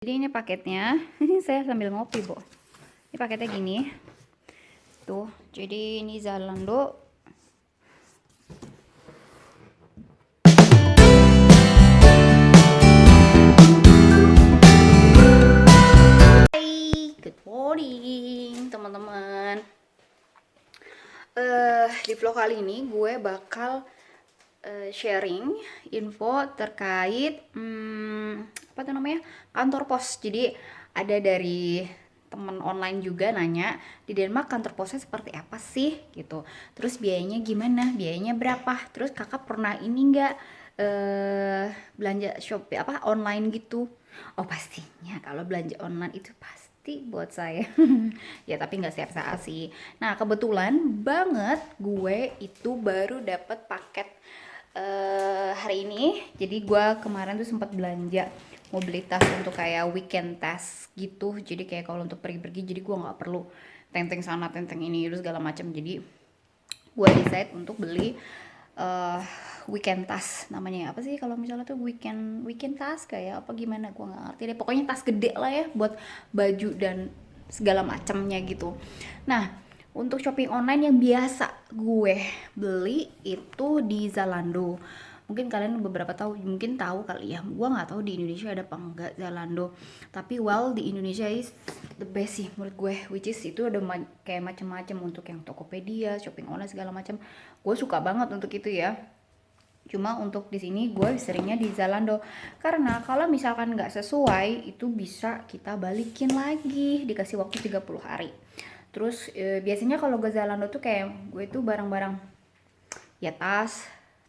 Jadi ini paketnya, saya sambil ngopi, Bu. Ini paketnya gini. Tuh, jadi ini Zalando. Hai, good morning, teman-teman. Di vlog kali ini gue bakal sharing info terkait apa tuh namanya, kantor pos. Jadi ada dari temen online juga nanya, di Denmark kantor posnya seperti apa sih gitu, terus biayanya gimana, biayanya berapa, terus kakak pernah ini enggak belanja Shopee apa online gitu. Oh pastinya kalau belanja online itu pasti buat saya. Ya tapi nggak setiap saat sih. Nah kebetulan banget gue itu baru dapat paket hari ini. Jadi gue kemarin tuh sempat belanja mobilitas untuk kayak weekend task gitu. Jadi kayak kalau untuk pergi-pergi, jadi gue nggak perlu tenteng sana tenteng ini terus segala macam. Jadi gue decide untuk beli uh, weekend task, namanya apa sih kalau misalnya tuh weekend weekend task kayak apa gimana, gue nggak ngerti deh, pokoknya tas gede lah ya buat baju dan segala macamnya gitu. Nah untuk shopping online yang biasa gue beli itu di Zalando. Mungkin kalian beberapa tahu, mungkin tahu kali ya. Gua nggak tahu di Indonesia ada apa enggak Zalando. Tapi well di Indonesia is the best sih menurut gue. Which is itu ada kayak macam-macam untuk yang Tokopedia, shopping online segala macam. Gue suka banget untuk itu ya. Cuma untuk di sini gue seringnya di Zalando karena kalau misalkan nggak sesuai itu bisa kita balikin lagi, dikasih waktu 30 hari. Terus biasanya kalau ke Zalando tuh kayak gue tuh barang-barang ya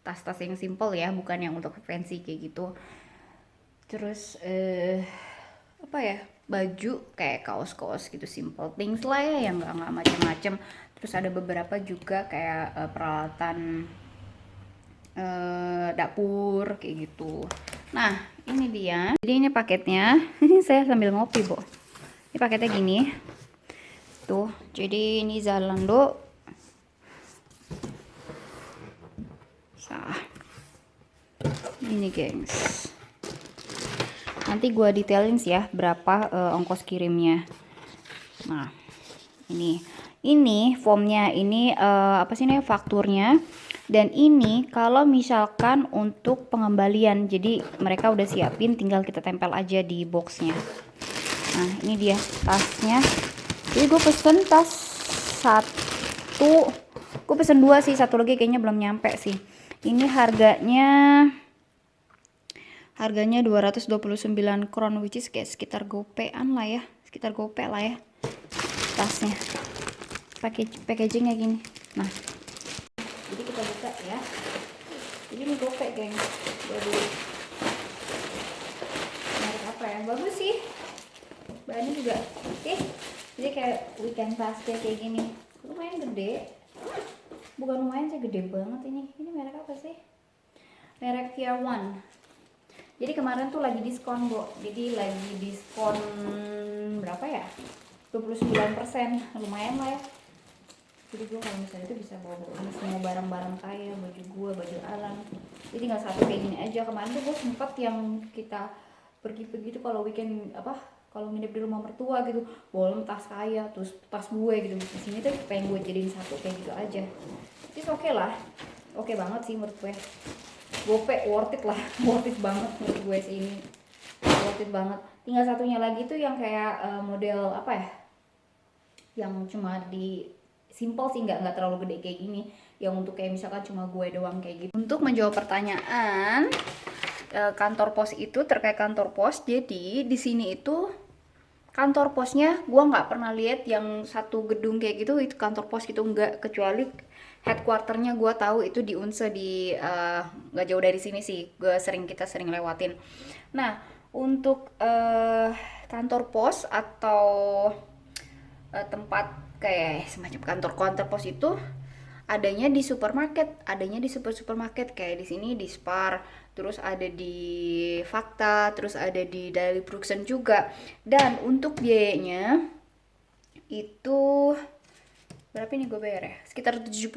tas-tas yang simple ya, bukan yang untuk fancy kayak gitu. Terus apa ya, baju kayak kaos-kaos gitu, simple things lah ya, yang nggak macam-macam. Terus ada beberapa juga kayak peralatan dapur kayak gitu. Nah ini dia, jadi ini paketnya. Saya sambil ngopi, Bu. Ini paketnya gini tuh, jadi ini Zalando. Ini gengs, nanti gue detailin sih ya berapa ongkos kirimnya. Nah ini formnya, ini apa sih nih fakturnya, dan ini kalau misalkan untuk pengembalian, jadi mereka udah siapin, tinggal kita tempel aja di boxnya. Nah ini dia tasnya. Jadi gue pesen tas satu, gue pesen dua sih, satu lagi kayaknya belum nyampe sih. Ini harganya 229 kron, which is kayak sekitar gopean lah ya, sekitar gope lah ya tasnya. Packagingnya gini. Nah jadi kita buka ya, jadi ini gope geng. Jadi merek apa ya, bagus sih bahannya juga oke. Jadi kayak weekend basket kayak gini, lumayan gede, bukan lumayan sih, gede banget ini merek apa sih, merek Pier One. Jadi kemarin tuh lagi diskon, Bu. Jadi lagi diskon berapa ya, 29%, lumayan lah ya. Jadi gue kalau misalnya itu bisa bawa semua barang-barang kayak baju gue, baju Alan. Jadi nggak satu kayak gini aja. Kemarin tuh gue sempat yang kita pergi-pergi tuh kalau weekend apa, kalau nginep di rumah mertua gitu, bawa tas kaya, terus tas gue gitu. Di sini tuh pengen gue jadiin satu kayak gitu aja. Jadi oke lah, oke banget sih menurut gue. Gope worth it lah, worth it banget menurut gue sih ini, worth it banget. Tinggal satunya lagi tuh yang kayak model apa ya, yang cuma di simple sih, nggak terlalu gede kayak gini, yang untuk kayak misalkan cuma gue doang kayak gitu. Untuk menjawab pertanyaan kantor pos itu, terkait kantor pos, jadi di sini itu kantor posnya gue nggak pernah lihat yang satu gedung kayak gitu, itu kantor pos gitu, nggak, kecuali headquarternya gue tahu itu di Unse, di nggak jauh dari sini sih, kita sering lewatin. Nah untuk kantor pos atau tempat kayak semacam kantor pos itu adanya di supermarket, adanya di supermarket kayak di sini di Spar, terus ada di Fakta, terus ada di Daily Production juga. Dan untuk biayanya itu berapa ini gue bayar ya? Sekitar 70.000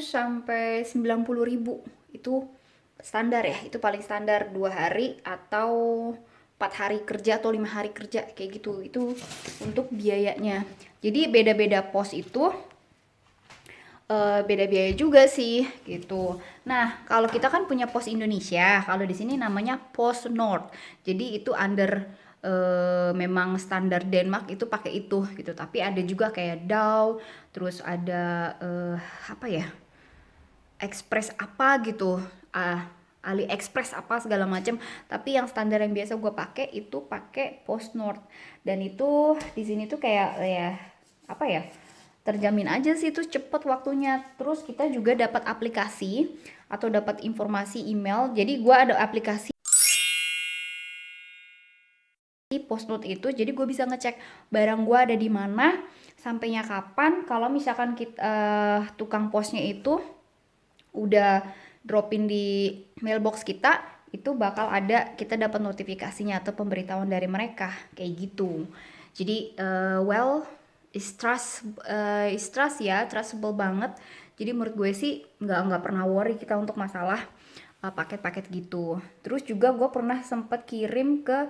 sampai 90.000 itu standar ya, itu paling standar 2 hari atau 4 hari kerja atau 5 hari kerja kayak gitu. Itu untuk biayanya. Jadi beda-beda pos itu beda biaya juga sih gitu. Nah, kalau kita kan punya pos Indonesia, kalau di sini namanya pos North. Jadi itu under memang standar Denmark itu pakai itu gitu. Tapi ada juga kayak DAO, terus ada apa ya? Express apa gitu. AliExpress apa segala macam. Tapi yang standar yang biasa gue pakai itu pakai pos North. Dan itu di sini tuh kayak ya apa ya? Terjamin aja sih itu cepet waktunya. Terus kita juga dapat aplikasi atau dapat informasi email. Jadi gue ada aplikasi Postnote itu, jadi gue bisa ngecek barang gue ada di mana, sampainya kapan. Kalau misalkan kita tukang posnya itu udah dropin di mailbox kita, itu bakal ada, kita dapat notifikasinya atau pemberitahuan dari mereka kayak gitu. Jadi well, is trust ya, trustable banget. Jadi menurut gue sih nggak pernah worry kita untuk masalah paket-paket gitu. Terus juga gue pernah sempat kirim ke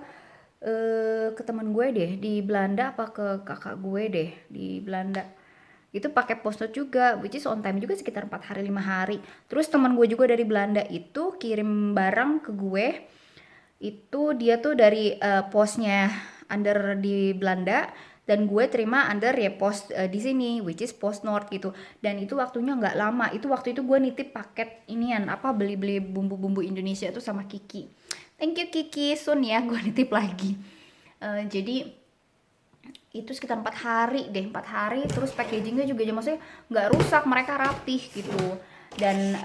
teman gue deh di Belanda, apa ke kakak gue deh di Belanda, itu pakai Postnote juga, which is on time juga sekitar 4 hari 5 hari. Terus teman gue juga dari Belanda itu kirim barang ke gue, itu dia tuh dari posnya under di Belanda, dan gue terima under ya pos di sini, which is Post North gitu. Dan itu waktunya nggak lama, itu waktu itu gue nitip paket inian apa, beli-beli bumbu-bumbu Indonesia tuh sama Kiki. Thank you Kiki, soon ya gue nitip lagi. Jadi itu sekitar 4 hari deh, 4 hari. Terus packagingnya juga maksudnya nggak rusak, mereka rapih gitu. Dan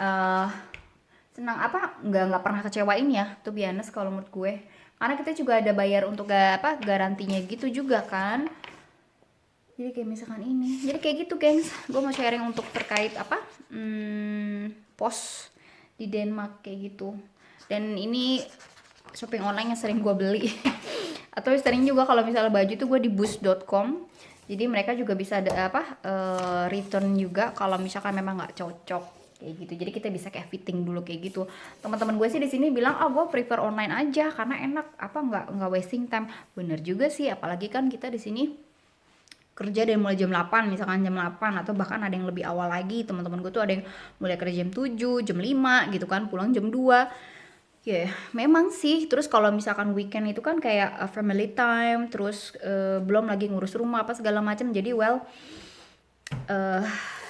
senang apa, nggak pernah kecewain ya tuh biasa kalau menurut gue, karena kita juga ada bayar untuk apa garantinya gitu juga kan. Jadi kayak misalkan ini, jadi kayak gitu gengs, gue mau sharing untuk terkait apa pos di Denmark kayak gitu. Dan ini shopping online yang sering gue beli atau sering juga kalau misalnya baju tuh gue di boost.com, jadi mereka juga bisa ada apa return juga kalau misalkan memang nggak cocok kayak gitu. Jadi kita bisa kayak fitting dulu kayak gitu. Teman-teman gue sih di sini bilang gue prefer online aja karena enak, apa nggak wasting time. Bener juga sih, apalagi kan kita di sini kerja dari mulai jam 8, misalkan jam 8, atau bahkan ada yang lebih awal lagi. Teman-teman gue tuh ada yang mulai kerja jam 7, jam 5 gitu kan, pulang jam 2. Ya, memang sih. Terus kalau misalkan weekend itu kan kayak family time, terus belum lagi ngurus rumah apa segala macam. Jadi well,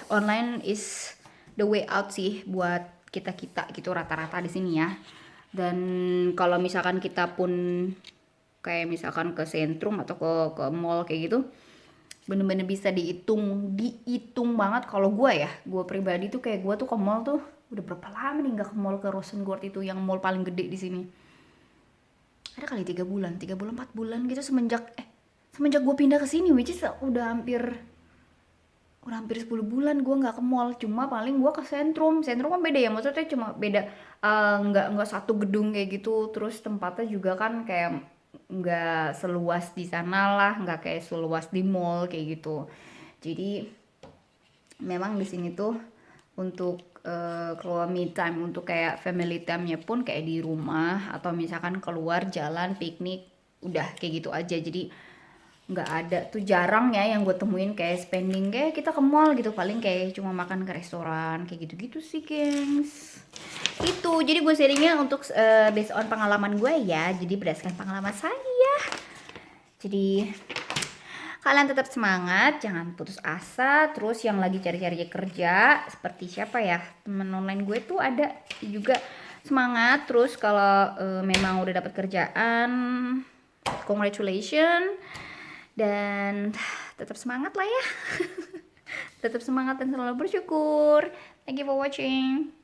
online is the way out sih buat kita gitu rata-rata di sini ya. Dan kalau misalkan kita pun kayak misalkan ke sentrum atau ke mall kayak gitu, bener-bener bisa dihitung banget. Kalau gue pribadi tuh kayak gue tuh ke mall tuh udah berapa lama nih nggak ke mall, ke Rosengård itu yang mall paling gede di sini. Ada kali 3 bulan 4 bulan gitu semenjak gue pindah ke sini, which is udah hampir 10 bulan gue nggak ke mall. Cuma paling gue ke sentrum kan beda ya, maksudnya cuma beda, nggak satu gedung kayak gitu. Terus tempatnya juga kan kayak nggak seluas di sana lah, nggak kayak seluas di mall kayak gitu. Jadi memang di sini tuh untuk keluar me time, untuk kayak family time-nya pun kayak di rumah atau misalkan keluar jalan piknik, udah kayak gitu aja. Jadi nggak ada tuh, jarang ya yang gue temuin kayak spending kayak kita ke mall gitu. Paling kayak cuma makan ke restoran kayak gitu-gitu sih gengs. Itu jadi gue sharingnya untuk based on pengalaman gue ya, jadi berdasarkan pengalaman saya. Jadi kalian tetap semangat, jangan putus asa. Terus yang lagi cari-cari kerja seperti siapa ya, temen online gue tuh ada juga, semangat. Terus kalau memang udah dapat kerjaan, congratulations. Dan tetap semangat lah ya. Tetap semangat dan selalu bersyukur. Thank you for watching.